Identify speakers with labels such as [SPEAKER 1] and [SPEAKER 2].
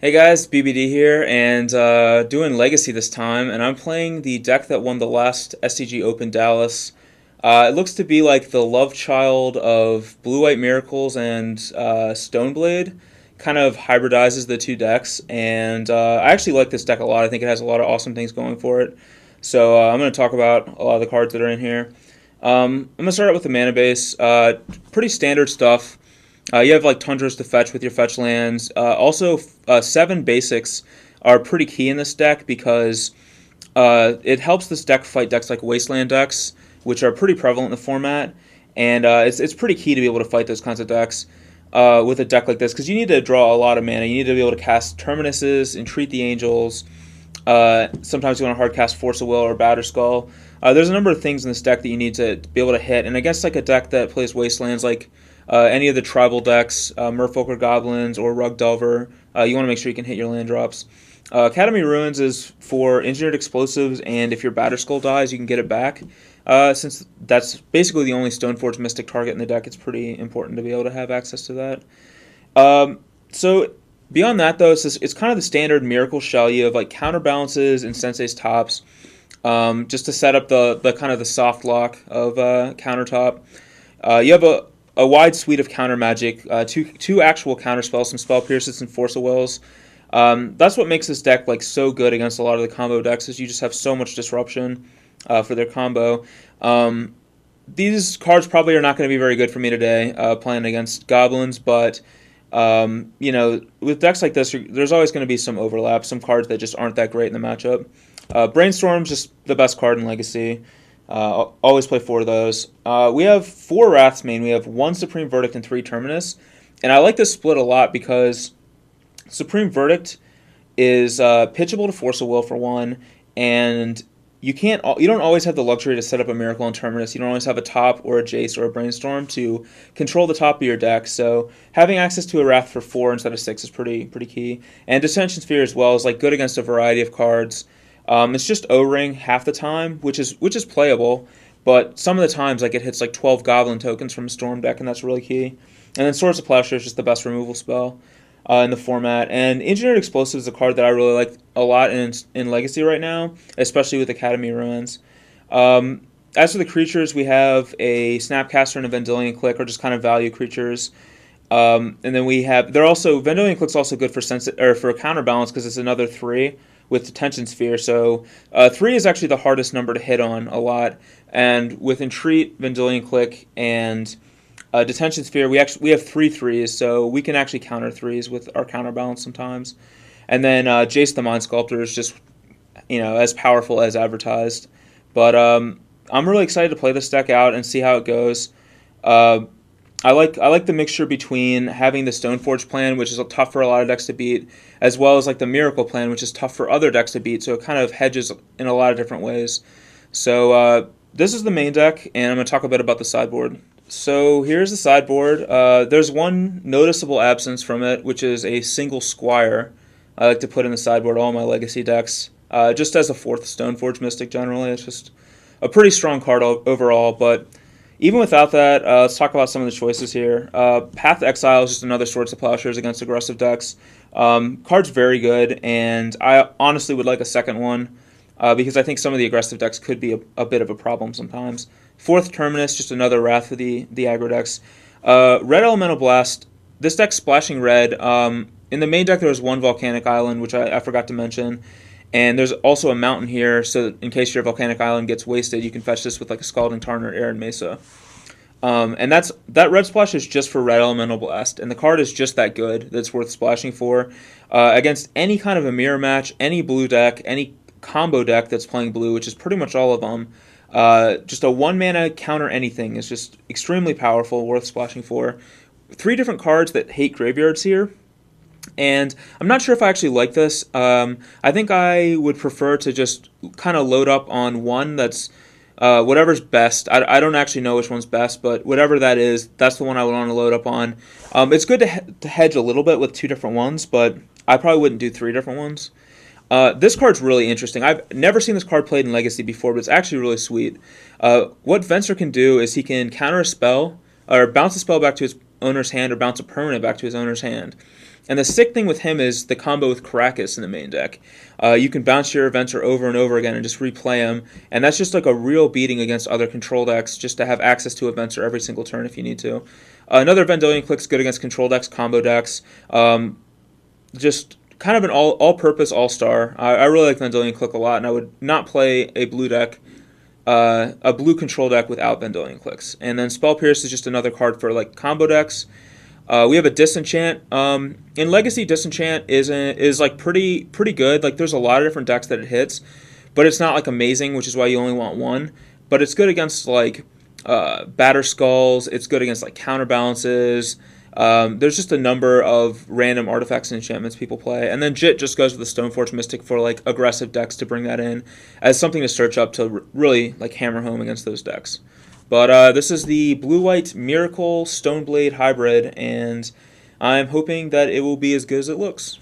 [SPEAKER 1] Hey guys, BBD here, and doing Legacy this time, and I'm playing the deck that won the last SCG Open Dallas. It looks to be like the love child of Blue-White Miracles and Stoneblade. Kind of hybridizes the two decks, and I actually like this deck a lot. I think it has a lot of awesome things going for it. So I'm going to talk about a lot of the cards that are in here. I'm going to start out with the mana base. Pretty standard stuff. You have like tundras to fetch with your fetch lands. Also, 7 basics are pretty key in this deck because it helps this deck fight decks like Wasteland decks, which are pretty prevalent in the format. And it's pretty key to be able to fight those kinds of decks with a deck like this because you need to draw a lot of mana. You need to be able to cast Terminuses, Entreat the Angels. Sometimes you want to hard cast Force of Will or Batterskull. There's a number of things in this deck that you need to be able to hit. And against like a deck that plays Wastelands like any of the tribal decks, Merfolk or Goblins or Rug Delver, you want to make sure you can hit your land drops. Academy Ruins is for engineered explosives, and if your Batterskull dies, you can get it back. Since that's basically the only Stoneforge Mystic target in the deck, it's pretty important to be able to have access to that. So beyond that, though, it's kind of the standard Miracle Shell. You have like counterbalances and Sensei's Tops, just to set up the kind of the soft lock of countertop. You have a wide suite of counter magic, two actual counter spells, some spell pierces and Force of Wills. That's what makes this deck like so good against a lot of the combo decks. Is you just have so much disruption for their combo. These cards probably are not going to be very good for me today playing against goblins, but with decks like this, there's always going to be some overlap, some cards that just aren't that great in the matchup. Brainstorm's just the best card in Legacy. Always play 4 of those. We have 4 Wrathsmane. We have 1 Supreme Verdict and 3 Terminus. And I like this split a lot because Supreme Verdict is pitchable to Force of Will for 1, and you don't always have the luxury to set up a Miracle and Terminus. You don't always have a top or a Jace or a Brainstorm to control the top of your deck. So having access to a Wrath for 4 instead of 6 is pretty key. And Detention Sphere as well is like good against a variety of cards. It's just O-Ring half the time, which is playable, but some of the times like it hits like 12 Goblin tokens from a Storm deck, and that's really key. And then Swords of Plowshare is just the best removal spell in the format. And Engineered Explosive is a card that I really like a lot in Legacy right now, especially with Academy Ruins. As for the creatures, we have a Snapcaster and a Vendilion Click, or just kind of value creatures. And then Vendilion Click's also good for counterbalance because it's another 3 with Detention Sphere. So 3 is actually the hardest number to hit on a lot. And with Entreat, Vendilion Click, and Detention Sphere, we have 3 threes, so we can actually counter 3s with our counterbalance sometimes. And then Jace the Mind Sculptor is just as powerful as advertised. But I'm really excited to play this deck out and see how it goes. I like the mixture between having the Stoneforge plan, which is tough for a lot of decks to beat, as well as like the Miracle plan, which is tough for other decks to beat. So it kind of hedges in a lot of different ways. So this is the main deck, and I'm going to talk a bit about the sideboard. So here's the sideboard. There's one noticeable absence from it, which is a single Squire. I like to put in the sideboard all my Legacy decks, just as a 4th Stoneforge Mystic generally. It's just a pretty strong card overall, but even without that, let's talk about some of the choices here. Path to Exile is just another Swords to Plowshares against aggressive decks. Card's very good, and I honestly would like a second one because I think some of the aggressive decks could be a bit of a problem sometimes. 4th Terminus, just another Wrath for the aggro decks. Red Elemental Blast, this deck's splashing red. In the main deck, there was 1 Volcanic Island, which I forgot to mention. And there's also a mountain here, so in case your Volcanic Island gets wasted, you can fetch this with like a Scalding Tarn or Arid Mesa. And that red splash is just for Red Elemental Blast, and the card is just that good that's worth splashing for. Against any kind of a mirror match, any blue deck, any combo deck that's playing blue, which is pretty much all of them, just a 1 mana counter anything is just extremely powerful, worth splashing for. 3 different cards that hate graveyards here. And I'm not sure if I actually like this. I think I would prefer to just kind of load up on one that's whatever's best. I don't actually know which one's best, but whatever that is, that's the one I would want to load up on. It's good to hedge a little bit with 2 different ones, but I probably wouldn't do 3 different ones. This card's really interesting. I've never seen this card played in Legacy before, but it's actually really sweet. What Venser can do is he can counter a spell, or bounce a spell back to his owner's hand, or bounce a permanent back to his owner's hand. And the sick thing with him is the combo with Caracas in the main deck. You can bounce your Venture over and over again and just replay him, and that's just like a real beating against other control decks, just to have access to a Venture every single turn if you need to. Another Vendilion Click's good against control decks, combo decks. Just kind of an all-purpose all-star. I really like Vendilion Click a lot, and I would not play a blue deck, a blue control deck without Vendilion Clicks. And then Spell Pierce is just another card for like combo decks. We have a Disenchant. In Legacy, Disenchant is like pretty good. Like there's a lot of different decks that it hits, but it's not like amazing, which is why you only want one. But it's good against like Batter Skulls. It's good against like counterbalances. There's just a number of random artifacts and enchantments people play, and then Jit just goes with the Stoneforge Mystic for like aggressive decks to bring that in as something to search up to really like hammer home against those decks. But this is the Blue-White Miracle Stoneblade Hybrid, and I'm hoping that it will be as good as it looks.